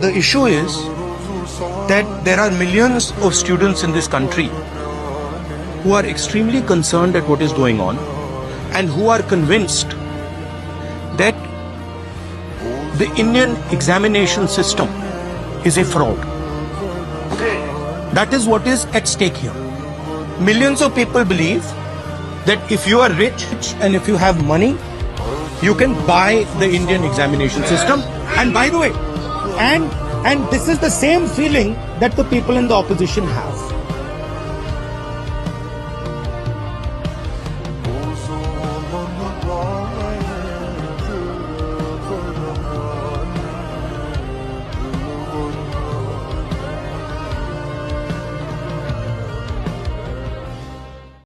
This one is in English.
The issue is that there are millions of students in this country who are extremely concerned at what is going on and who are convinced that the Indian examination system is a fraud. That is what is at stake here. Millions of people believe that if you are rich and if you have money, you can buy the Indian examination system. And by the way, and this is the same feeling that the people in the opposition have.